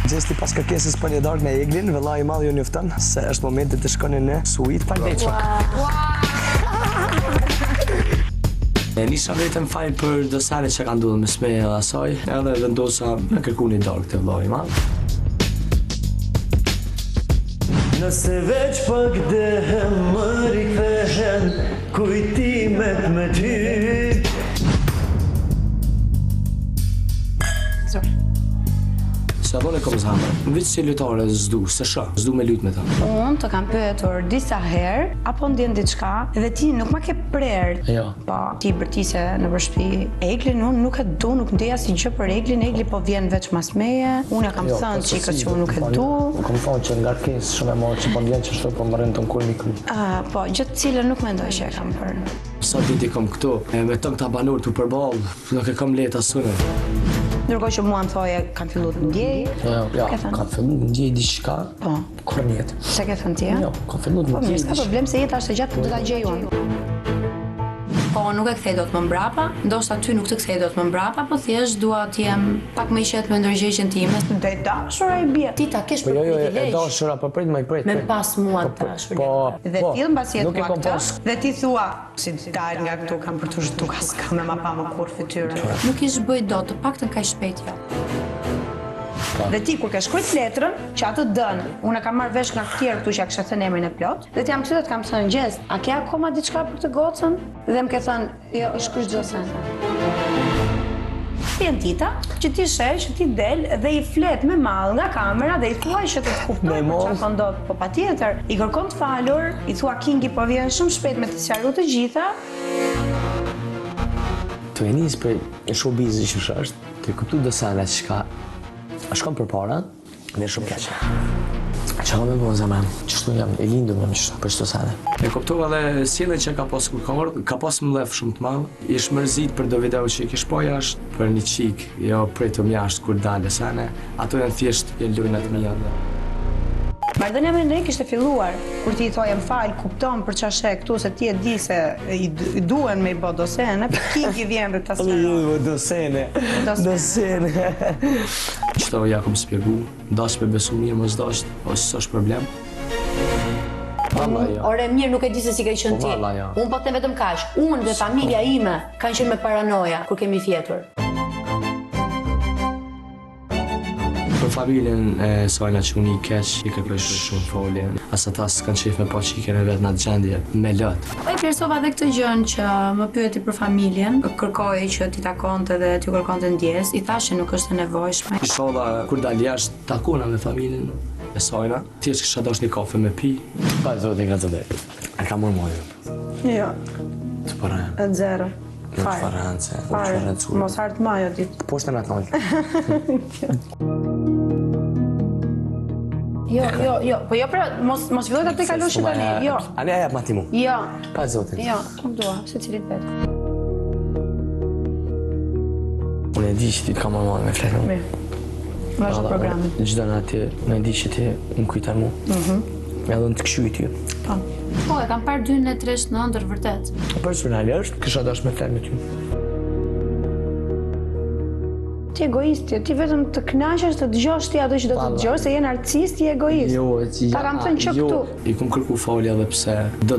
Gjesti pas kërkesës për një darkë me Eglin, vëllai i madh ju njofton se është momenti të shkoni në suite palbeçok. Nisha vetëm fajn për dosare që ka ndodhur me Smeja dhe asaj, edhe vendosa me kërku një darkë të vëllai i madh. Nëse veç për këdehem më rikthehen kujtimet me ty. Sa bone kom zhamër, në vitë si lutare zdu, se shë, zdu me lut me ta. Unë të kam pyetur disa herë, apo ndjen diçka, dhe ti nuk ma ke prerë. Jo. Po, ti bërtise në përshpi. Eglin unë nuk e du, nuk ndeja si gjë për Eglin, Egli po vjen veç mas meje. Unë ja kam thënë qikës që unë nuk e du. Kom thonë që nga rkesë shumë e morë që po vjen që shtu po më rënë të më kur mi kry. Po, gjëtë cilën nuk mendoj që e kam bërë. Sa diti kom këtu, me tëm këta banor të përballë, nuk e kom leta sune. Ndërkohë që mua më thoje, kanë fillu të ndjej. Ja, kanë fillu të ndjej diçka, kur mjetë. Se ke thënë ti, ja? Jo, kanë fillu të Po, mirë, s'ka problem se jeta është e gjatë, do ta gjej unë. Po, nuk e kthej dot më mbrapa, ndoshta ty nuk të kthej dot më mbrapa, po thjesht dua të jem pak më i qetë me ndërgjegjjen time. Dhe dashura i bie. Ti ta kesh për privilegj. Jo, dashura, po prit më i prit. Me pas mua dashur. Dhe ti mbas jetë mua këtë, dhe ti thua, si dal nga këtu kam për të zhduka, s'kam me ma pa më kur fytyrën. Nuk ish bëj dot, të paktën kaq shpejt jo. Dhe ti kur ke shkruajt letrën, që atë dën, unë kam marrë vesh nga tjerë këtu që ja kisha thënë emrin e plot, dhe ti jam kthyer të kam thënë Gjes, a ke akoma diçka për të gocën? Dhe më ke thënë, jo, është kush çdo sen. Vjen Tita, që ti shesh, që ti del dhe i flet me mall nga kamera dhe i thuaj që të kuptoj për çfarë po ndodh. Po patjetër, i kërkon të falur, i thua Kingi po vjen shumë shpejt me të sqaruar të gjitha. Të venis për showbiz që është, të kuptu dosane që ka shkon për para, dhe shumë keqe. Që ka me bo në zemen, qështu jam e lindur me më qështu për qështu sene. E kuptova dhe sjelljen që ka pas kërkomër, ka pas më lef shumë të madhë, ish mërzit për do video që i kish po jashtë, për një qik, jo prej të mjashtë kur dalë sene, ato janë thjesht e lujnat mija. Marrëdhënia me ne kishte filluar, kur ti i thoje më fal, kupton për çfarë sheh këtu se ti e di se i duhen me i bë dosene, por Kingi vjen dhe ta sqaron. Dosene. Qëto ja kom spjegu, dash me besu mirë, mos dash, ose s'është problem. Ore mirë, nuk e di se si ke qenë ti. Unë po them vetëm kaq, unë dhe familja ime kanë qenë me paranoja kur kemi fjetur. Për familjen e Sajna që unë i keq, i kërkoj shumë folje. Asa ta s'kanë qef me pa qikën e vetë në atë gjendje, me lët. Po i plërsova dhe këtë gjën që më pyeti për familjen, kërkoj që ti takonte dhe t'ju kërkonte ndjes, i thashe nuk është e nevojshme. Isholla, kur dal jashtë, takona me familjen e Sajna, thjesht kisha dash një kafe me pi. Pa e zotin nga zëdej, e ka mërë mojë. Jo. Të përën. E zero. Fare, mos hartë majo ditë. Po është në atë nëllë. Jo, po jo pra, mos filloj të te kaloshi tani, jo. Ani e jap ma ti mu? Jo. Pa zotin. Jo, nuk dua, se cilit vetë. Unë e di që ti t'ka më me fletë mu. Mirë, vazhdo programin. Gjitha në atje, në e di që ti më kujtar mu. Me edhe në të këshu i ty. Po, e kam parë 2 në 3 në ndër vërtet. Personalisht, kisha dash me fletë me ty. Ti egoisti, ti vetëm të knaqesh të dëgjosh ti ato që do të dëgjosh, se je narcist, ti egoist. Jo, ta kam thënë që këtu. I kum kërku falja dhe pse do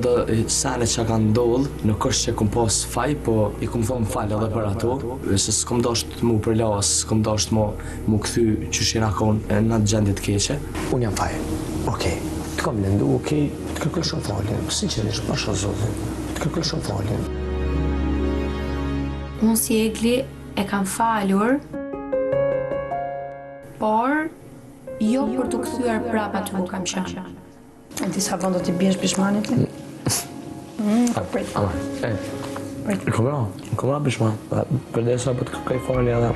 sene që ka ndodh, nuk është që kum pas faj, po i kum thonë falja dhe për ato, se s'kom dasht mu përlas, s'kom dasht mu këthy që shina konë në atë gjendje të keqe. Unë jam faj, okej, të kam lëndu, okej, të kërkull shumë faljen, sinqerisht, pasha zotin, të kërkull shumë faljen. Unë si Egli e kam falur, por jo për të kthyer prapa aty ku kam qenë. E di sa vonë do t'i biesh pishmanit ti? Prit. Kom pishman. Përdesa për të kërkoj falje edhe.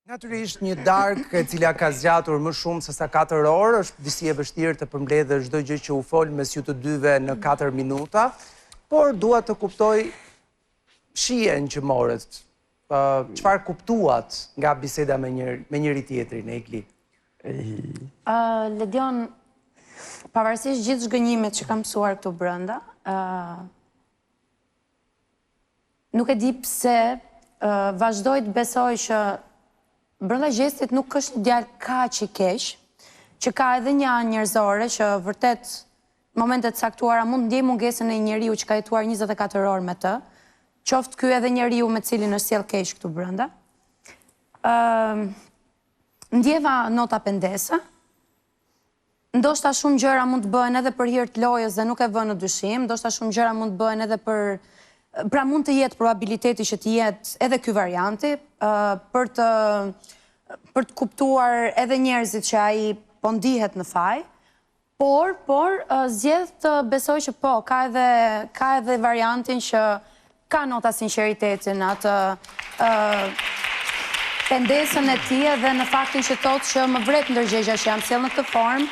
Natyrisht një darkë e cila ka zgjatur më shumë se sa 4 orë, është disi e vështirë të përmbledhë çdo gjë që u fol mes ju të dyve në 4 minuta, por dua të kuptoj shihen që morët. Çfarë kuptuat nga biseda me njëri tjetrin, Egli? Ledion, pavarësisht gjithë zhgënjimet që kam mësuar këtu brenda, nuk e di pse vazhdoj të besoj që brenda gjestit nuk është një djalë kaq i keq, që ka edhe një anë njerëzore që vërtet në momentet caktuara mund ndjej mungesën e një njeriu që ka jetuar 24 orë me të, qoftë ky edhe njeriu me cilin është sjell keq këtu brenda. Ndjeva nota pendesa. Ndoshta shumë gjëra mund të bëhen edhe për hir të lojës dhe nuk e vë në dyshim, ndoshta shumë gjëra mund të bëhen edhe pra mund të jetë probabiliteti që të jetë edhe ky varianti, për të kuptuar edhe njerëzit që ai po ndihet në faj, por zgjedh të besoj që po, ka edhe variantin që ka nota sinqeritetin, atë pendesën e tij dhe në faktin që thotë që më vret ndërgjegja që jam sjell në këtë formë,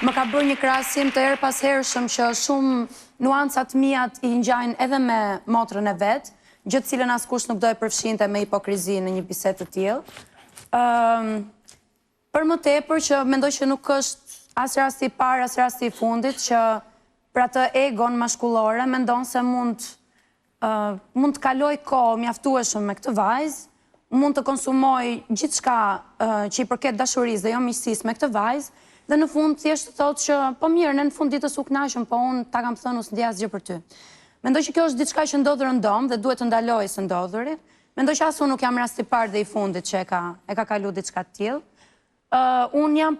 më ka bërë një krahasim të erëpashershëm që shumë nuancat mijat i ngjajnë edhe me motrën e vet, gjë të cilën askush nuk do e përfshinte me hipokrizi në një bisedë të tillë. Për më tepër që mendoj që nuk është as rasti i parë, as rasti i fundit që për atë egon mashkullore mendon se mund të kaloj kohë mjaftueshëm me këtë vajzë, mund të konsumoj gjithçka që i përket dashurisë dhe jo miqësisë me këtë vajzë, dhe në fund thjesht thotë që po mirë, në fund ditës u kënaqëm, po unë ta kam thënë us ndjej asgjë për ty. Mendoj që kjo është diçka që ndodhur në dom dhe duhet të ndalojë së ndodhuri. Mendoj që as unë nuk jam rasti i parë dhe i fundit që e ka kaluar diçka të tillë. Unë jam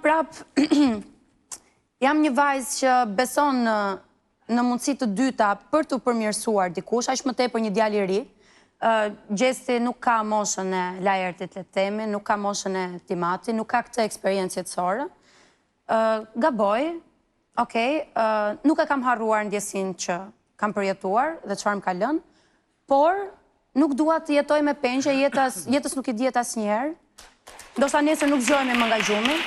jam një vajzë që beson në mundësi të dyta për të përmirësuar dikush, aq më tepër një djalë i ri. Gjesti nuk ka moshën e Laertit, le të themi, nuk ka moshën e Timati, nuk ka këtë eksperiencë jetësore. Gaboj, nuk e kam harruar ndjesin që kam përjetuar dhe çfarë më ka lënë, por nuk dua të jetoj me pengje, jetës nuk i dihet asnjëherë. Ndoshta nesër nuk zgjohemi më nga gjumi.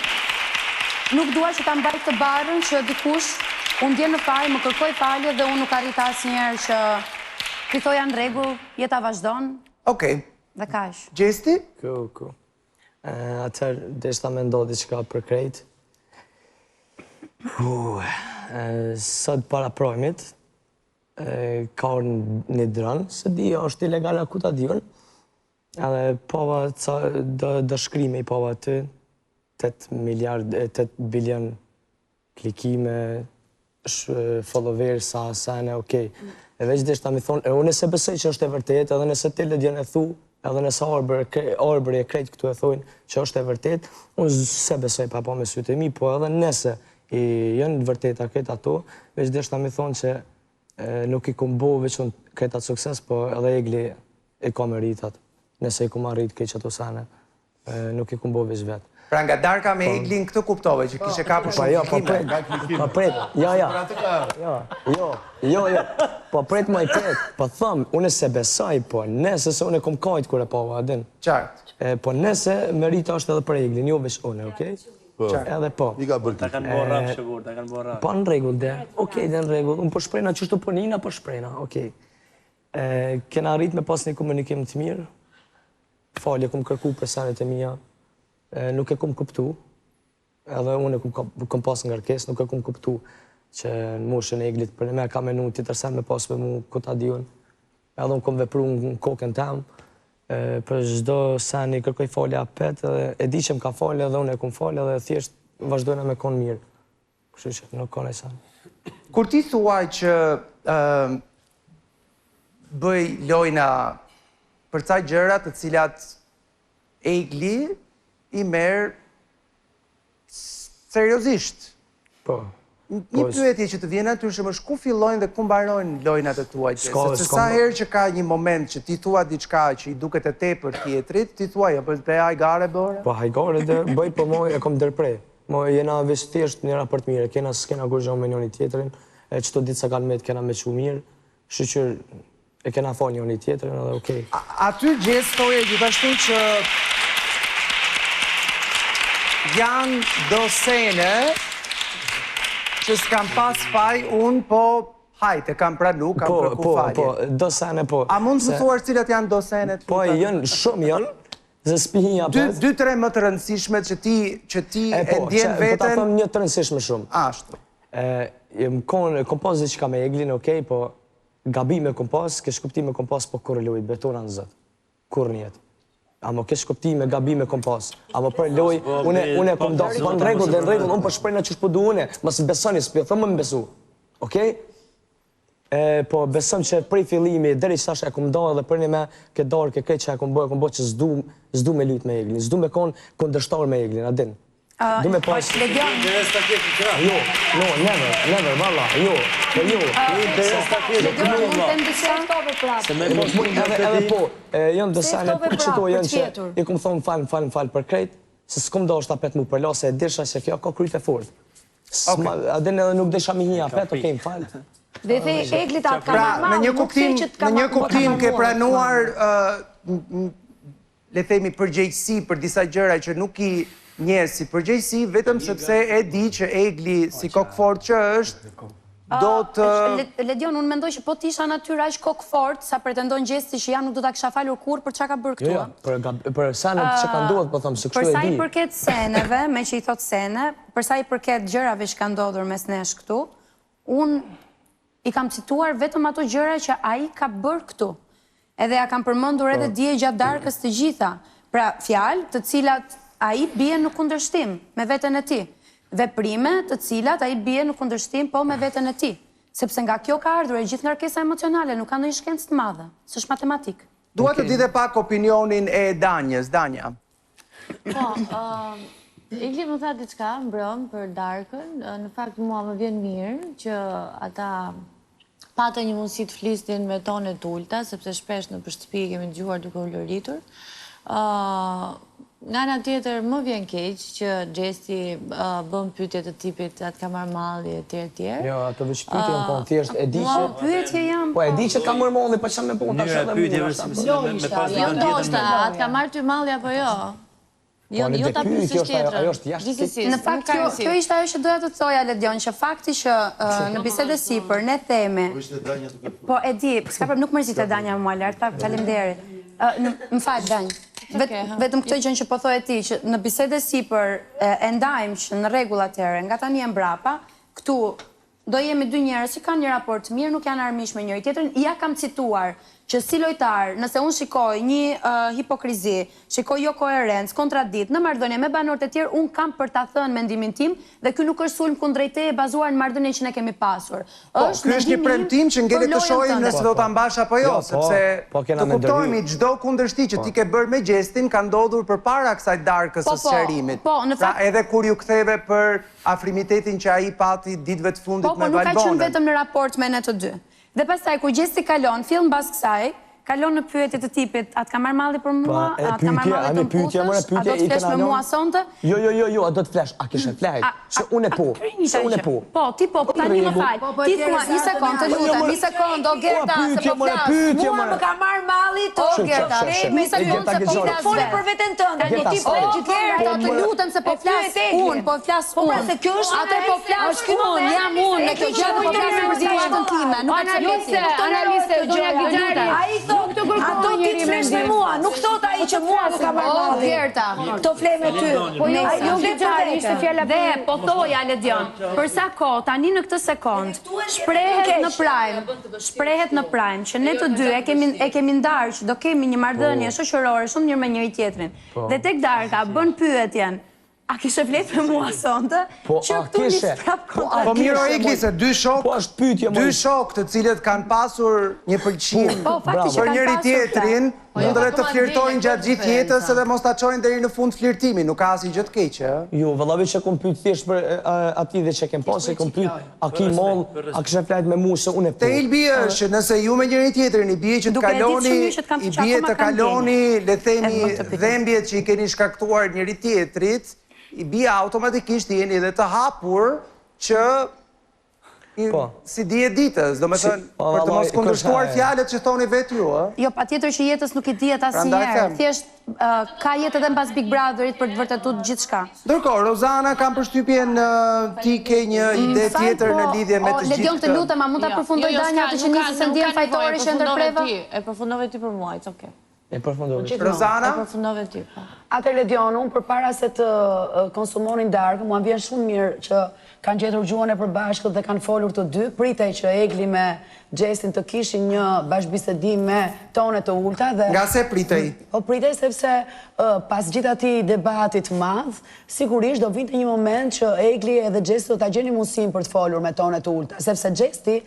Nuk dua që ta mbaj të barrën që dikush unë ndjen në faj, më kërkoj falje dhe unë nuk arrita asnjëherë që ti thoja në rregull, jeta vazhdon. Okej. Dhe kaq. Gjesti? Ku. Atëherë deshta me ndodhi diçka për krejt. Sot para projmit, ka orë një drënë, se di, është ilegal ku ta diun, edhe pova dëshkrime i pova të 8 bilion klikime, followers, asane, okej. E veç deshta mi thonë, unë se besoj që është e vërtet, edhe nëse të ledjen e thu, edhe nëse Orbër e krejt këtu e thujnë që është e vërtet, unë se besoj pa po me sytë e mi, po edhe nëse janë vërteta këtë ato, veç deshta mi thonë që nuk i kom bo veç unë këtë atë sukses, po edhe Egli i kom e rritat, nëse i kom arrit këtë ato sane, nuk i kom bo veç vetë. Pra nga Darka me Eglin këtë kuptove, që kishe kapur shumë klikime. Po pret, jo, po pret më i pret, po thëmë, unë se besaj, po nëse se unë e kom kajtë kure pova, adin. Qartë. Po nëse merita është edhe për Eglin, jo veç unë, okej? Edhe po. Ta kanë bo rap shëgur, ta kanë bo rap. Po në regull, dhe. Okej, dhe në regull. Unë po shprejna qështu po njina, po shprejna, okej. Kena arrit me pas një komunikim të mirë. Falje, kom kërku për sanit e mija. Nuk e kom kuptu. Edhe unë e kom pas nga rkes, nuk e kom kuptu që në moshën e Eglit për me ka menu të tërsen me pas me mu këta diun. Edhe unë kom vepru në kokën tem. Për çdo sen i kërkoj falje apet, e di që më ka falje dhe unë e kom falje dhe thjesht vazhdojna me konë mirë. Kështu që nuk ka nejsan. Kur ti thuaj që bëj lojna për ca gjëra të cilat Egli i merr seriozisht. Po. Një pyetje që të vjen natyrshëm është ku fillojnë dhe ku mbarojnë lojnat e tuaja? Sepse sa herë që ka një moment që ti thua diçka që i duket e tepër tjetrit, ti thua jo, po hajgare bëre? Po hajgare dhe bëj, po moj e kom dërprej. Moj jena veç thjesht njëra për të mirë, kena s'kena kur gjohë me njëni tjetrin, qëto ditë sa kanë me të kena me që mirë, shqyqyr e kena fa njëni tjetrin edhe okej. Aty gjesë thoje gjithashtu që janë do sene që s'kam pas faj, unë po hajte, kam pranu, kam kërku falje. Po, do sene po. A mund të thuar cilat janë do senet? Po, janë, shumë janë, se s'pihinja pet. 2-3 më të rëndësishme që ti e ndjen veten? Po ta thëm një të rëndësishme shumë. Ashtu. Kom pas diçka me Eglin, okej, po gabime kom pas, kesh kuptime kom pas, po kur loj, betona në zët. Kur njetë. Amo kesh kuptime, gabime kom pas. Amo për loj, une kom do, po në regull, unë për shprejna që shpo du une, mas besoni, s'pjo thëmë më besu. Okej? Po besëm që prej fillimi, deri që tash e kom do edhe për një me ke dorë, ke krejt që e kom bo që zdu me lyt me Eglin, zdu me kon kundërshtar me Eglin, a din. Du me pas... Jo, never, valla, jo. Edhe po, jënë dësane për qëto jënë që i kom thonë falë për krejt, se s'kom do është apet mu përla, se e dirsha që kjo ka kryt e fort. A din edhe nuk desha mi hi apet, okej, më falë. Dhe the Eglit atë ka normal, në një kuptim ke pranuar, le themi përgjegjësi për disa gjëra që nuk i njerë si përgjegjësi, vetëm sepse e di që Egli, si kokfort që është, do të... Ledion, unë mendoj që po t'isha natyra aq kokfort, sa pretendon gjesti që jam nuk do t'a kisha falur kur për çka ka bërë këtu. Jo, për senet që ka ndodhur, po thëmë, se kështu e di. Për sa i përket seneve, me që i thot sene, për sa i përket gjërave që ka ndodhur mes nesh këtu, unë i kam cituar vetëm ato gjëra që ai ka bërë këtu. Edhe ja kam përmendur edhe dje gjatë darkës të gjitha. Pra, fjalë të cilat ai bie në kundërshtim me veten e tij. Veprime të cilat ai bie në kundërshtim po me veten e tij. Sepse nga kjo ka ardhur e gjithë ngarkesa emocionale, nuk ka ndonjë shkencë të madhe. S'është matematik. Dua të di dhe pak opinionin e Danjës, Danja. Po, Egli më tha diçka mbrëm për darkën, në fakt mua më vjen mirë që ata patën një mundësi të flisnin me tone të ulta, sepse shpesh në shtëpi kemi dëgjuar duke u lëritur. Nga ana tjetër më vjen keq që Gjesti bën pyetje të tipit atë ka marrë malli etj. Jo, ato veç pyetje po thjesht e di që pyetje janë. Po e di që ka marrë malli, po çfarë më bën tash edhe pyetje jo ndoshta, atë ka marrë ty malli apo jo? Jo ta pyesësh tjetrën. Në fakt kjo ishte ajo që doja të thoja Ledion, që fakti që në bisedë sipër ne themi. Po e di, s'ka problem, nuk mërzitet Danja mua lart, faleminderit. Më fal Danj. Vetëm këtë gjë që po thoje ti, që në bisedë sipër e ndajmë që në rregull atëherë, nga tani e mbrapa, këtu do jemi dy njerëz që kanë një raport të mirë, nuk janë armiq me njëri tjetrin. Ja kam cituar që si lojtar, nëse unë shikoj një hipokrizi, shikoj jo koherencë, kontradikt në marrëdhënie me banorët e tjerë, unë kam për ta thënë mendimin tim dhe ky nuk është sulm kundër teje bazuar në marrëdhënien që ne kemi pasur. Ky është një premtim që ngele të shohim nëse do ta mbash apo jo, sepse të kuptojmë çdo kundërshti që ti ke bërë me Gjestin ka ndodhur përpara kësaj darkës së sqarimit. Pra edhe kur ju ktheve për afrimitetin që ai pati ditëve të fundit me Valbonën. Po, nuk ka qenë vetëm në raport me ne të dy. Dhe pastaj kur Gjesti kalon, fill mbas kësaj, kalon në pyetje të tipit, atë ka marrë malli për mua, atë ka marrë malli të mpusësh, a do të flesh me mua sonte? Jo, a do të flesh, a kishe flejt? Se unë e po. Po, ti po, tani më fal. Ti thua, një sekond, të lutem, një sekond, o Gerta, se po flas. Mua më ka marrë malli të Gerta. Një sekond, se po flas. Fole për veten tënde. Gerta, të lutem se po flas unë, po flas unë. Se kjo është atë po flas unë, jam unë, në kjo gjë po flas për veten time, nuk e çelësi. Analiste, donja Gixhari. Ato ti të flesh me mua, nuk thot ai që mua nuk ka marrë malli. Gerta, këto flej me ty. Po jo Gixhari, ishte fjala dhe po thoja Ledion, për sa kohë tani në këtë sekond shprehet në prime që ne të dy e kemi ndarë që do kemi një marrëdhënie shoqërore shumë mirë me njëri tjetrin. Dhe tek darka bën pyetjen, a kishe flet me mua sonte? Që këtu një prap kontra. Po miro Egli se dy shok të cilët kanë pasur një pëlqim për njëri tjetrin, mund edhe të flirtojnë gjatë gjithë jetës edhe mos ta çojnë deri në fund flirtimin, nuk ka asnjë gjë të keqe, ë? Jo, vëllavi që kom pyet thjesht për atij dhe që kem pasur, kom pyet, a ki moll, a kishe flet me mua se unë po. Te Elbi është që nëse ju me njëri tjetrin i bie që të kaloni, le themi, dhembjet që i keni shkaktuar njëri tjetrit, i bie automatikisht jeni edhe të hapur që si dije ditës, do me thënë, për të mos kundërshtuar fjalët që thoni vetë ju, ë? Jo, patjetër që jetës nuk i dihet asnjëherë, thjesht ka jetë edhe mbas Big Brotherit për të vërtetuar gjithçka. Ndërkohë, Rozana, kam përshtypjen ti ke një ide tjetër në lidhje me të gjithë. Ledion, të lutem, a mund ta përfundoj Danja atë që nisi se ndjen fajtori që ndërpreva? E përfundove ti për mua, it's okay. E përfundove. Rozana? E përfundove ty, po. Atë Ledion, unë përpara se të konsumonin darkë, mua vjen shumë mirë që kanë gjetur gjuhën e përbashkët dhe kanë folur të dy, pritej që Egli me Gjestin të kishin një bashkëbisedim me tone të ulta dhe... Nga se pritej? Po pritej sepse pas gjithë atij debatit madh, sigurisht do vinte një moment që Egli edhe Gjesti do ta gjeni mundësinë për të folur me tone të ulta, sepse Gjesti,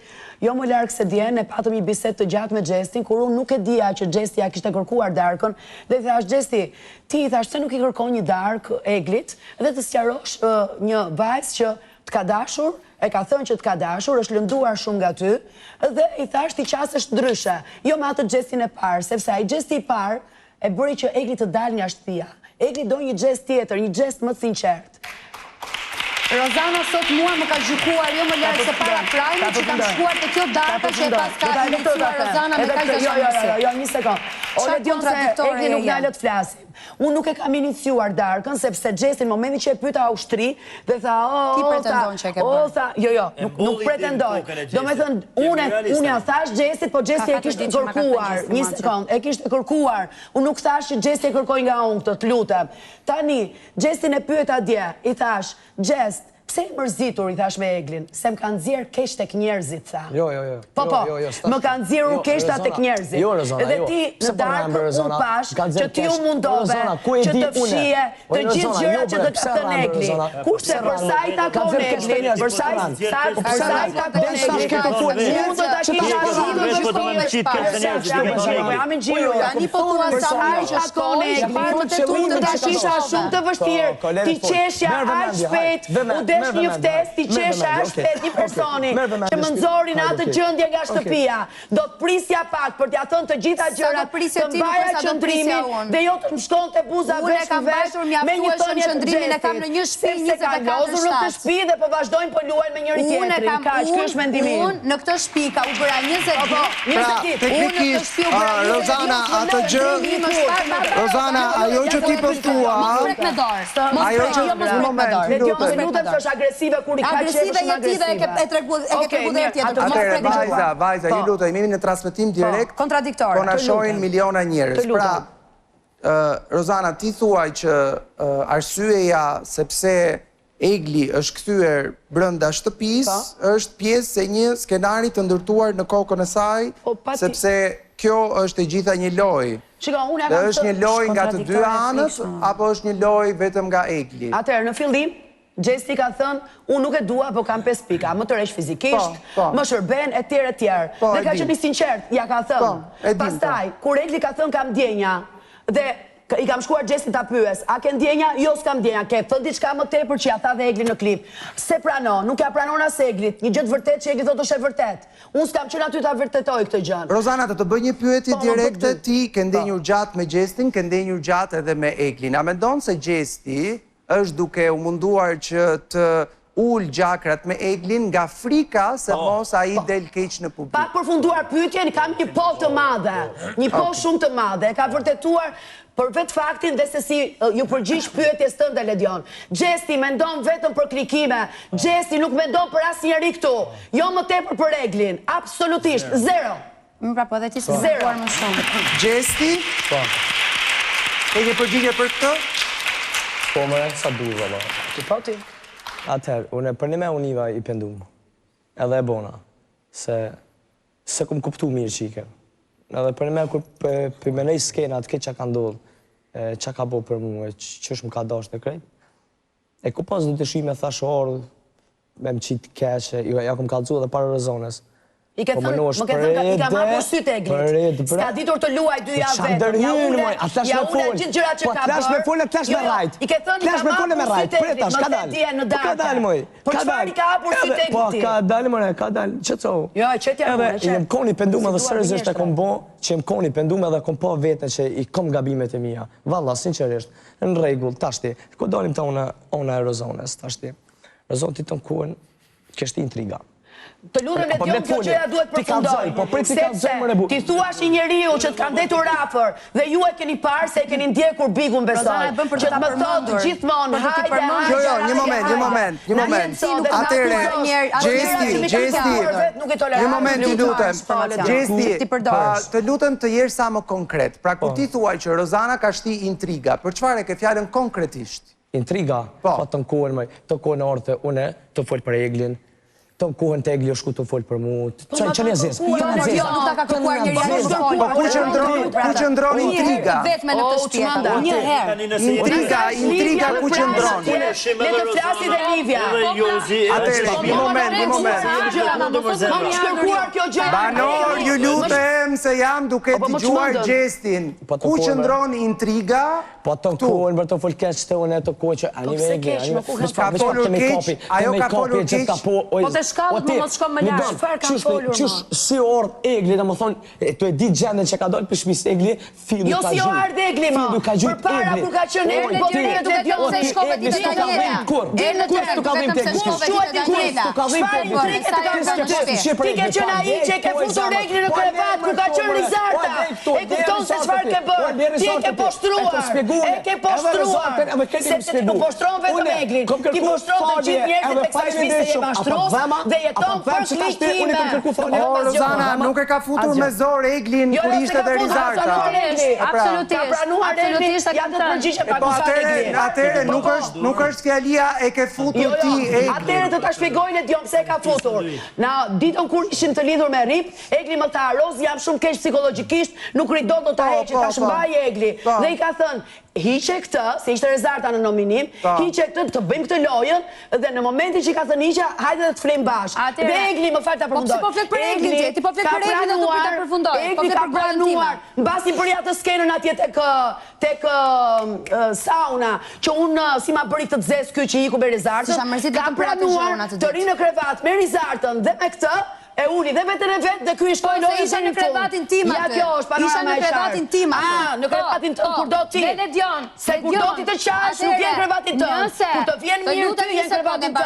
jo më larg se dje, ne patëm një bisedë të gjatë me Gjestin, kur unë nuk e dija që Gjesti ja kishte kërkuar darkën, dhe i thash Gjesti, ti i thash se nuk i kërkon një darkë Eglit, dhe të sqarosh një vajzë që të ka dashur, e ka thënë që të ka dashur, është lënduar shumë nga ty, dhe i thash ti qasësh ndryshe, jo me atë Gjestin e parë, sepse ai Gjesti i parë e bëri që Egli të dalë nga shtëpia. Egli do një gjest tjetër, një gjest më të sinqert. Rozana sot mua më ka gjykuar jo më larg se para prajme që kam shkuar te kjo darka që e pas ka iniciuar Rozana me kaq dashamirësi. Jo, një sekond. Ore dion se Egli nuk dalë të flasim. Unë nuk e kam iniciuar darkën sepse Gjestin në momentin që e pyeta ushtri dhe tha, ti pretendon që e ke bërë. Jo, nuk pretendoj. Domethënë unë ja thash Gjestit, po Gjesti e kishte kërkuar. Një sekond, e kishte kërkuar. Unë nuk thash që Gjesti e kërkoi nga unë këtë, të lutem. Tani Gjestin e pyeta dje, i thash, Gjest, pse i mërzitur, i thash me Eglin, se më kanë nxjerr keq tek njerëzit, tha. Jo. Po, më kanë nxjerrur keq tek njerëzit. Jo, Rozana, edhe ti në darkë unë pash që ti u mundove që të fshije të gjithë gjërat që të ka thënë Egli. Kurse për sa i takon Eglin, për sa i takon Eglin, unë do ta kisha shumë të vështirë. Ti qeshja aq shpejt, një ftesë, ti qesha është një personi që më nxori në atë gjendje nga shtëpia. Do të prisja pak për t'ja thënë të gjitha gjërat, të mbaja qëndrimin dhe jo të më shkonte buza vesh në vesh me një thënie të Gjestit. Sepse ka lozur në këtë shtëpi dhe po vazhdojnë po luajnë me njëri tjetrin. Kaq, ky është mendimi im. Unë në këtë shtëpi ka u bëra 20 ditë. Teknikisht, Rozana, atë gjë, Rozana, ajo që ti po thua, ajo që në moment, agresive kur i ka qenë shumë agresive. Agresive e tregu dhe tjetër. Atëre, vajza, ju lutem, jemi në transmetim direkt, kontradiktor. Po na shohin miliona njerëz. Pra, Rozana, ti thuaj që arsyeja sepse Egli është kthyer brenda shtëpisë është pjesë e një skenari të ndërtuar në kokën e saj, sepse kjo është e gjitha një lojë. Dhe është një lojë nga të dy anët, apo është një lojë vetëm nga Egli? Atëherë, në fillim, Gjesti ka thënë, unë nuk e dua, po kam 5 pika, më të resh fizikisht, më shërben, etj. Dhe ka qenë sinqert, ja ka thënë. Pastaj, kur Egli ka thënë kam ndjenja, dhe i kam shkuar Gjesti ta pyes, a ke ndjenja? Jo, s'kam ndjenja, ke thënë diçka më tepër që ja tha dhe Egli në klip. Se pranon, nuk ja pranon as Eglit, një gjë të vërtet që Egli thotë është e vërtet. Unë s'kam qenë aty ta vërtetoj këtë gjë. Rozana, të bëj një pyetje direkte, ti ke ndenjur gjatë me Gjestin, ke ndenjur gjatë edhe me Eglin. A mendon se Gjesti është duke u munduar që të ullë gjakrat me Eglin nga frika se mos a i del keq në publik? Pa përfunduar pyetjen, kam një po të madhe, një po shumë të madhe, ka vërtetuar për vetë faktin dhe se si ju përgjish pyetjes tënde, Ledion. Gjesti mendon vetëm për klikime, Gjesti nuk mendon për asnjëri këtu, jo më tepër për Eglin, absolutisht, zero. Më pra, po edhe ti se zero më shumë. Gjesti? Po. Ke një përgjigje për këtë? Po më sa duhet, valla. Ti po ti? Atëherë, për një me univa i pendum, edhe e bona, se kom kuptu mirë qike. Edhe për një me kur për menej skenat, këtë që ka ndodhë, që ka bo për mu, që është më ka dash të krejt. E ku pas du të shime thash orë, me më qitë keqe, ja kom kalëzu edhe para Rozones. I ke thënë, më ke thënë, i ka marrë për sytë Eglit. S'ka ditur të luaj 2 javë vetëm. Ja une gjithë gjërat që ka bërë. Tlash me folë, tlash me rajt. I ke thënë, i ka marrë për sytë Eglit. Më të dje në darkë. Për çfarë i ka hapur sytë Eglit? Po, ka dalë, mëre, ka dalë. Qëtësohu? Jo, qëtja më, edhe jem koni pendume dhe sërëzisht e kom bo, që jem koni pendume dhe kom po vetën që i kom gabimet e mija. Valla, sinqerisht, në rregull, tashti, ku dalim ta ona e Rozones, tashti. Rozon ti ton kuën, kështi intriga. Të lutem le Dion kjo gjëja duhet përfundoj. Sepse ti thuash një njeriu që të ka ndetur afër dhe ju e keni parë se e keni ndjekur Bigun besoj. Që të më thotë gjithmonë hajde. Jo, një moment. Atëre, Gjesti. Një moment i lutem. Gjesti, të lutem të jesh sa më konkret. Pra kur ti thuaj që Rozana ka shti intriga, për çfarë e ke fjalën konkretisht? Intriga? Po të kohën orte une të folë për Eglin, të kohën të Egli o shku të folë për mu, që një zesë. Jo, nuk ta ka kërkuar njëri të folë. Po ku qëndron intriga? Vetme në këtë shtjetë, një herë. Intriga ku qëndron? Le të flasi dhe Livia. Atëre, një moment. Banor, ju lutem se jam duke dëgjuar Gjestin. Ku qëndron intriga? Po të kohën për të folë keq të une të kohë që anime Egli. Ka folur keq, ajo ka folur keq. Shkallët më mos shkom më larë. Çfarë ka folur më? Qysh si ardh Egli, dhe më thonë, të e di gjendën që ka dollë për shmis Egli, fillu Jo ka si gjujt. ardh Egli më, për para kur ka qënë Egli, po të rejtë duke të se shkove ti të Daniela. Kur të ka dhim të Egli? Ti ke qënë aji që e ke futur Egli në krevat, kur ka qënë Rizarta. E kupton se çfarë ke bërë. Ti e ke poshtruar. Sepse ti poshtron vetëm Eglin. Ti poshtron të gjithë njerëzit e kësaj shpisë e mashtros dhe jeton për klikime. Rozana, nuk e ka futur me zor Eglin kur ishte dhe Rizarta. Absolutisht, ja të përgjigje pa kusar Eglin. Atëre, nuk është fjalia e ke futur ti Eglin. Atëre të ta shpjegojnë e Dion pse e ka futur. Na, ditën kur ishim të lidhur me Rip, Egli më tha, Roz, jam shumë keq psikologjikisht, nuk ridon do ta heqi, ta shmbaj Egli. Dhe i ka thënë, hiqe këtë, se ishte Rizarta në nominim, hiqe këtë, të bëjmë këtë lojën, dhe në momentin që i ka thënë hiqe, hajde dhe të flim bashkë. Dhe Egli më falë ta përfundoj. Po flet për Eglin, ti po flet për Eglin dhe nuk ta përfundoj. Egli ka pranuar, mbasi për ja të skenën atje tek sauna, që unë si ma bëri këtë zes ky që iku me Rizartën, ka pranuar të ri në krevat me Rizartën dhe me këtë, e uli dhe vetën e vetë dhe kuj shkoj lojën isha në krevatin tim atë. Ja kjo është panorama e qartë. Isha në krevatin tim atë. Në krevatin të kur do ti. Vele Dion. Se kur do ti të qash, nuk jenë krevatin të. Kur të vjen mirë ty, jenë krevatin të.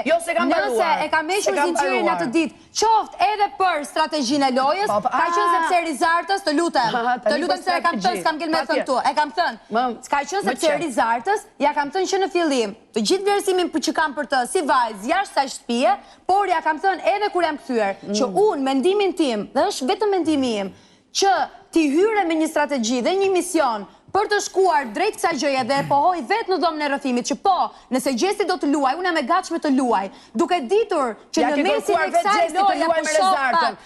Jo se kam baruar. Nëse e kam meshur zinxhirin atë ditë, qoftë edhe për strategjinë e lojës, ka qenë sepse Rizartës, të lutem se e kam thënë, s'kam gjelë me thënë tu. E kam thënë. Ka qenë sepse Rizartës, ja kam thënë që në fillim, të gjithë vlerësimin që kam për të si vajzë jashtë kësaj shtëpie, por ja kam thënë edhe kur jam kthyer që unë mendimin tim, dhe është vetëm mendimi im, që ti hyre me një strategji dhe një mision për të shkuar drejt kësaj gjëje dhe pohoj vetë në dhomën e rrëfimit që po, nëse Gjesti do të luaj, unë jam e gatshme të luaj, duke ditur që në mesin e kësaj loje po shoh pak.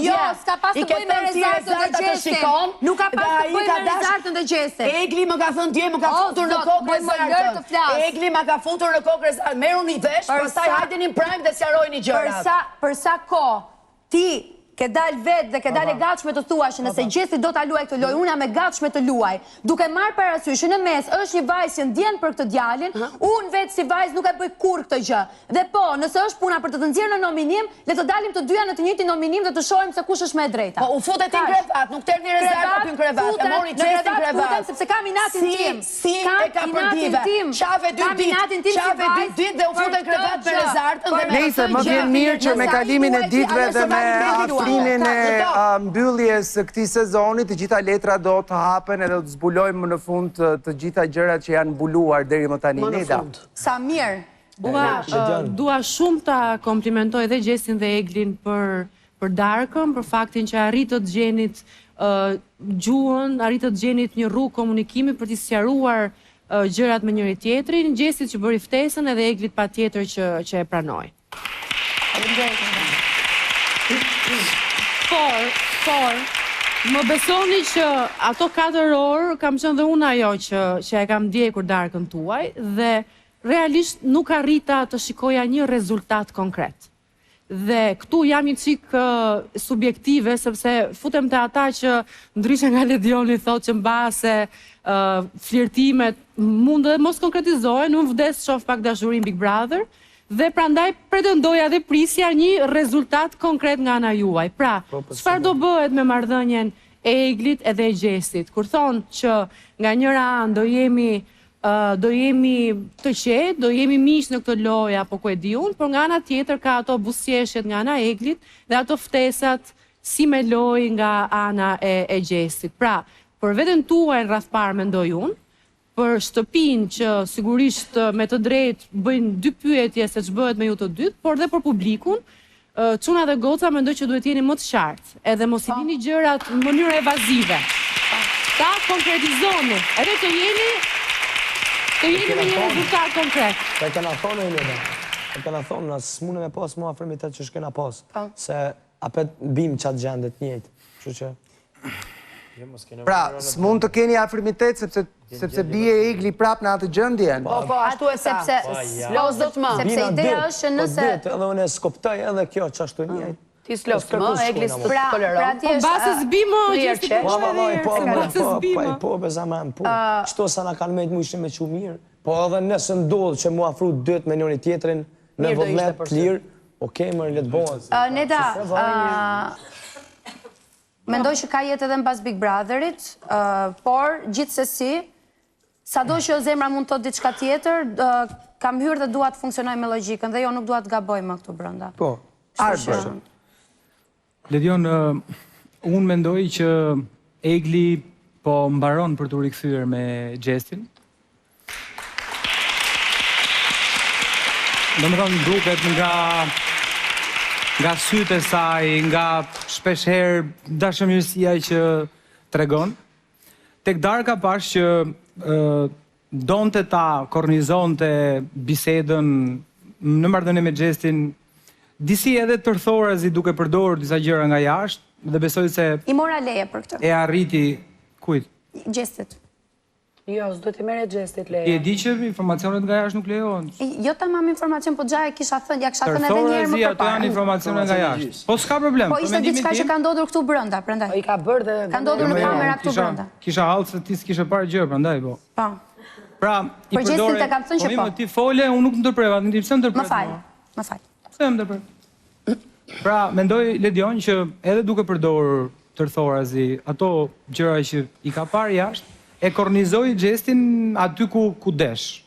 Jo, s'ka pas të bëj me Rizartën dhe Gjestin. Nuk ka pas të bëj me Rizartën dhe Gjestin. Egli më ka thënë dje, më ka futur në kokë Rizartën. Egli më ka futur në kokë Rizartën. Merruni vesh, pastaj hajdeni prime dhe sqarojeni gjërat. Për sa kohë ti ke dalë vetë dhe ke dalë e gatshme të thuash që nëse Gjesti do ta luaj këtë lojë, unë jam e gatshme të luaj. Duke marrë parasysh që në mes është një vajzë që ndjen për këtë djalin, unë vetë si vajzë nuk e bëj kurrë këtë gjë. Dhe po, nëse është puna për të nxjerrë në nominim, le të dalim të dyja në të njëjtin nominim dhe të shohim se kush është më e drejta. Po u futet në krevat, nuk terni Rizarta në krevat, e mori Gjestin në krevat. Sepse kam inatin tim. Si e ka përdive. Qafe 2 ditë dhe u futet në krevat me Rizartën dhe me Nëse më vjen mirë që me kalimin e ditëve dhe me afrimin e mbylljes së këtij sezoni, të gjitha letrat do të hapen edhe do të zbulojmë në fund të gjitha gjërat që janë mbuluar deri më tani. Neda. Sa mirë. Dua shumë ta komplimentoj dhe Gjestin dhe Eglin për darkën, për faktin që arritët gjenit gjuhën, arritët gjenit një rrugë komunikimi për t'i sqaruar gjërat me njëri tjetrin, Gjestit që bëri ftesën edhe Eglit patjetër që e pranoi. Por, më besoni që ato 4 orë kam qenë dhe unë ajo që e kam ndjekur darkën tuaj dhe realisht nuk arrita të shikoja një rezultat konkret. Dhe këtu jam një qik subjektive, sepse futem të ata që ndryshe nga Ledioni thot që mbase flirtimet mund dhe mos konkretizohen, unë vdes shoh pak dashurin Big Brother, dhe prandaj pretendoja dhe prisja një rezultat konkret nga ana juaj. Pra, çfarë do bëhet me marrëdhënien e Eglit edhe e Gjestit? Kur thonë që nga njëra anë do jemi do jemi të qetë, do jemi miq në këtë lojë apo ku e di unë, por nga ana tjetër ka ato buzëqeshjet nga ana e Eglit dhe ato ftesat si me lojë nga ana e Gjestit. Pra, për veten tuaj rreth parë mendoj unë, për shtëpinë që sigurisht me të drejtë bëjnë dy pyetje se ç'bëhet me ju të dytë, por dhe për publikun, çuna dhe goca mendoj që duhet jeni më të qartë, edhe mos i lini gjërat në mënyrë evazive. Ta konkretizoni, edhe të jeni me një rezultat konkret. Ta kena thonë e njëve. Ta kena thonë, nësë mune me pas mua afirmitet që shkena pas. Se apet bim qatë gjendet njëjtë. Që që... Pra, s'mund të keni afirmitet sepse bie Egli prap në atë gjendjen. Po, ashtu e sa. Sepse ideja është që nëse... Edhe unë e skoptaj edhe kjo që ashtu njëjtë. Ti s'los më, Egli s'të toleron. Po basë zbimo, Gjesti Po, bezaman, po. Qëto sa na kanë mejtë mu ishte me që mirë. Po edhe nëse ndodhë që mu afru dëtë me njëri tjetërin në vëdhmet të lirë, okej, mërë letë bohës. Neda, mendoj që ka jetë edhe në bas Big Brotherit, por gjithsesi, sado që zemra mund të diçka tjetër, kam hyrë dhe dua të funksionoj me logjikën, dhe jo nuk dua të gaboj më këtu brenda. Po, Arber. Ledion, unë mendoj që Egli po mbaron për të rikthyer me Gjestin. Do më thonë duket nga sytë e saj, nga shpeshherë dashëmirësia që tregon. Tek Darka pash që donte ta kornizonte bisedën në marrëdhënie me Gjestin, disi edhe tërthorazi duke përdorur disa gjëra nga jashtë, dhe besoj se... I mora leje për këtë. E arriti... Kujt? Gjestit. Jo, s'do t'i merre Gjestit leje. E di që informacionet nga jashtë nuk lejohen. Jo tamam informacion, po gjaja kisha thënë, ja kisha thënë edhe njerë më përpara. Ato janë informacionet nga jashtë. Po s'ka problem. Po ishte diçka që ka ndodhur këtu brenda, prandaj. I ka bërë dhe... Ka ndodhur në kamera këtu brenda. Kisha hallë se ti s'kishe parë gjë, prandaj po. Po. Pra, i Për Gjestin te kam thënë që po. Ti fole, unë nuk ndërpreva, ti pse ndërpret? Më fal. Pse ndërpret? Pra, mendoj Ledion që edhe duke përdorur tërthorazi, ato gjëra që i ka parë jashtë, e kornizoi Gjestin aty ku desh.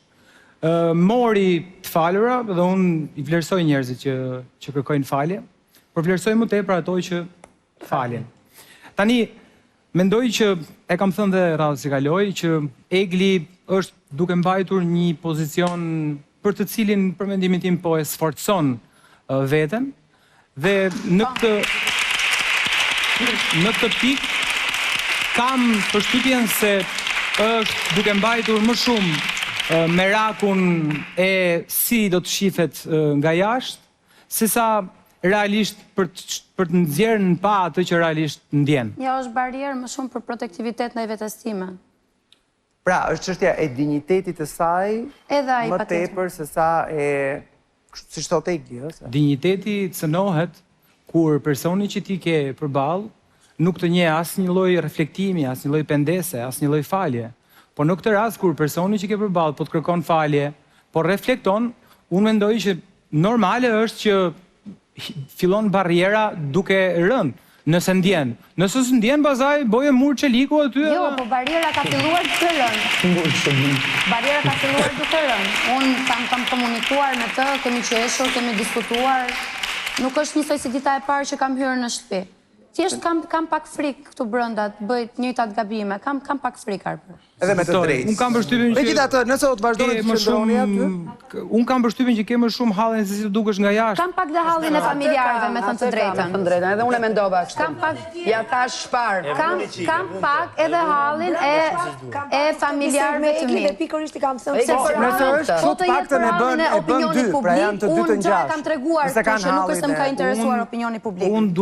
Mori të falura, dhe unë i vlerësoj njerëzit që kërkojnë falje, por vlerësoj më tepër ato që faljen. Tani, mendoj që, e kam thënë dhe radhë si kaloj, që Egli është duke mbajtur një pozicion për të cilin, për mendimin tim, po e sforcon veten, dhe në këtë pikë kam përshtypjen se është duke mbajtur më shumë merakun e si do të shifet nga jashtë, sesa realisht për të nxjerrë në pa atë që realisht ndjen. Jo, është barierë më shumë për protektivitet ndaj vetes time. Pra, është çështja e dinjitetit të saj, më tepër se sa e... Si shtot Egli, ose? Dinjiteti cënohet kur personi që ti ke përballë nuk të njeh asnjë lloj reflektimi, asnjë lloj pendese, asnjë lloj falje. Po në këtë rast kur personi që ke përballë po të kërkon falje, po reflekton, unë mendoj që normale është që fillon barriera duke rënë. Nëse ndjen. Nëse s'ndjen, pastaj boje mur çeliku aty. Jo, po barriera ka filluar duke rënë. Barriera ka filluar duke rënë. Unë kam komunikuar me të, kemi qeshur, kemi diskutuar. Nuk është njësoj si dita e parë që kam hyrë në shtëpi. Thjesht kam pak frikë këtu brenda të bëj të njëjtat gabime. Kam pak frikë Arber. Edhe me të drejtë. Unë kam përshtypjen që megjithatë, nëse do të vazhdoni të qëndroni aty, unë kam përshtypjen që ke më shumë hallin se si të dukesh nga jashtë. Kam pak dhe hallin e familjarëve, me thënë të drejtën. Edhe unë e mendova kështu. Kam pak ja tash shpar. Kam pak edhe hallin e familjarëve të mi. Pikërisht i kam thënë se nëse është kështu të paktën e bën dy, pra janë të dy të ngjashtë. Kam treguar që nuk është më ka interesuar opinioni publik. Unë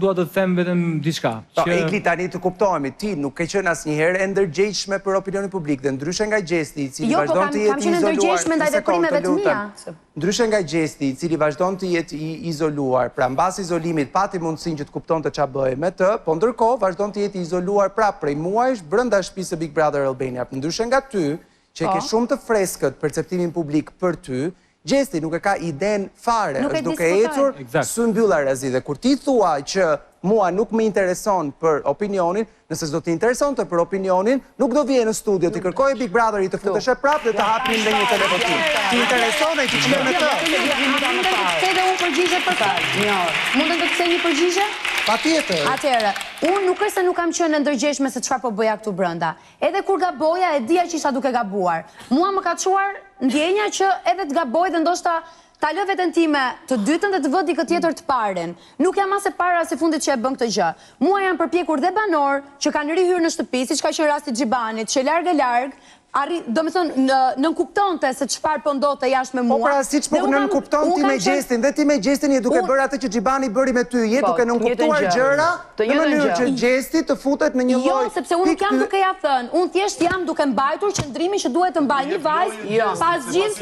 dua të them vetëm diçka. Egli tani të kuptohemi, ti nuk ke qenë asnjëherë e ndërgjegjshme për opinionin publik dhe ndryshe nga Gjesti i cili vazhdon të jetë i izoluar. Ndryshe nga Gjesti i cili vazhdon të jetë i izoluar, pra mbas izolimit pati mundësinë që të kuptonte ç'a bëhej me të, po ndërkohë vazhdon të jetë i izoluar prapë prej muajsh brenda shtëpisë së Big Brother Albania. Ndryshe nga ty, që ke shumë të freskët perceptimin publik për ty, Gjesti nuk e ka iden fare, është duke ecur së mbylla razi dhe kur ti thua që mua nuk më intereson për opinionin, nëse s'do t'i intereson të për opinionin, nuk do vje në studio, t'i kërkoj Big Brother i të futesh e prap dhe të hapim dhe një televotim. T'i intereson e t'i qëllë me të. Mundën të kthej dhe unë përgjigje për këtë? Mundën të kthej një përgjigje? Patjetër. Atëherë, unë nuk është se nuk kam qenë ndërgjegjshme se çfarë po bëja këtu brenda. Edhe kur gaboja e dija që isha duke gabuar. Mua më ka çuar ndjenja që edhe të gaboj dhe ndoshta ta lë veten time të dytën dhe të vë dikë tjetër të parën. Nuk jam as e para as e fundit që e bën këtë gjë. Mua janë përpjekur dhe banor që kanë rihyrë në shtëpi, siç ka qenë rasti i Xhibanit, që larg do me thonë, nënkuptonte se çfarë po ndodhte jashtë me mua. Po pra, siç po nënkupton ti me gjestin, dhe ti me gjestin je duke bërë atë që Xhibani bëri me ty, je duke nënkuptuar gjëra në mënyrë që gjesti të futet në një lloj. Jo, sepse unë nuk jam duke ja thënë, unë thjesht jam duke mbajtur qëndrimin që duhet të mbaj një vajzë pas gjithë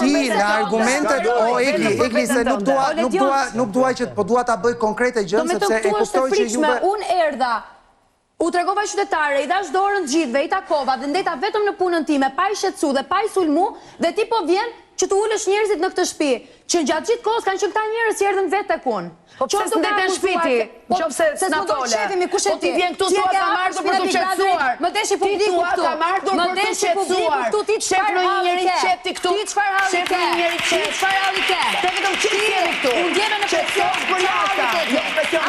ti në argumentet, Egli, se nuk dua që po dua ta bëj konkrete gjën sepse e kuptoj që juve. Unë erdha, u tregova qytetare, i dash dorën të gjithëve, i takova dhe ndeta vetëm në punën time, pa i shqetësu dhe pa i sulmu, dhe ti po vjen që të ulesh njerëzit në këtë shtëpi, që gjatë gjithë kohës kanë që këta njerëz që erdhën vetë tek unë. Po pse s'ndeten shtëpiti? Nëse s'na fole. Po ti vjen këtu thua ka marrë për të qetësuar. Më deshi publiku këtu. Ka marrë për të qetësuar. Ti çfarë një njeri qeti këtu. Ti çfarë halli ke? Ti çfarë halli ke? Te vetëm qeti këtu. Unë jemi në presion për jashtë. Jo presion.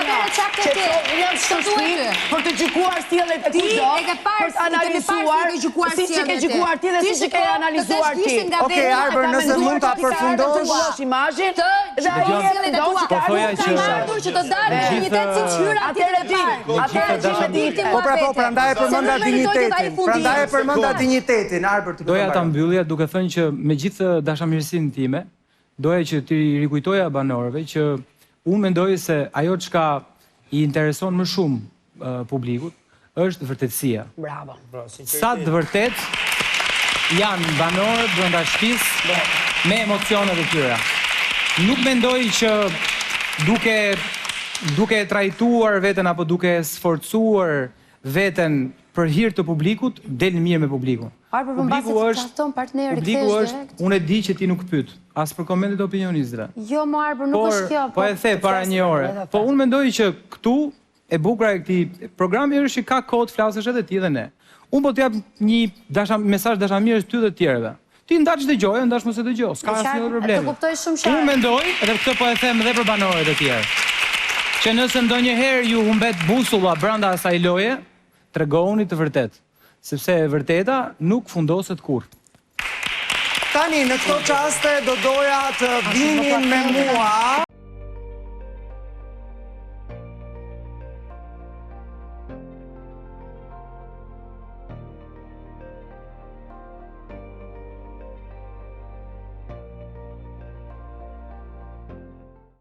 Jam shtëpi për të gjykuar sjelljet e kudo. Për të analizuar siç e ke gjykuar ti dhe siç e ke analizuar ti. Okej, Arber, nëse mund ta përfundosh imazhin, dhe ai po thoja që që të dalë dinjitet si hyra atëre di. Po pra po, prandaj e përmenda dinjitetin. Prandaj e përmenda dinjitetin, Arber ti. Doja ta mbyllja duke thënë që me gjithë dashamirësinë time, doja që ti rikujtoja banorëve që unë mendoj se ajo çka i intereson më shumë publikut është vërtetësia. Bravo. Sa të vërtet janë banorët brenda shtëpisë me emocionet e tyre. Nuk mendoj që duke trajtuar veten apo duke sforcuar veten për hir të publikut, del mirë me publikun. Publiku është, unë e di që ti nuk pyet, as për komentet e opinionistëve. Jo, më Arbër, nuk është kjo. Po e the para një ore. Po unë mendoj që këtu e bukura e këtij programi është që ka kohë të flasësh edhe ti dhe ne. Unë po t'jap një mesazh dashamirësh ty dhe të tjerëve. Ti ndaç dëgjoje, ndaç mos e dëgjoj, s'ka asnjë problem. Unë mendoj, edhe këtë po e them edhe për banorët e tjerë, që nëse ndonjëherë ju humbet busulla brenda asaj loje, tregoni të vërtetë, sepse e vërteta nuk fundoset kurrë. Tani, në këto qaste do doja të vinin me mua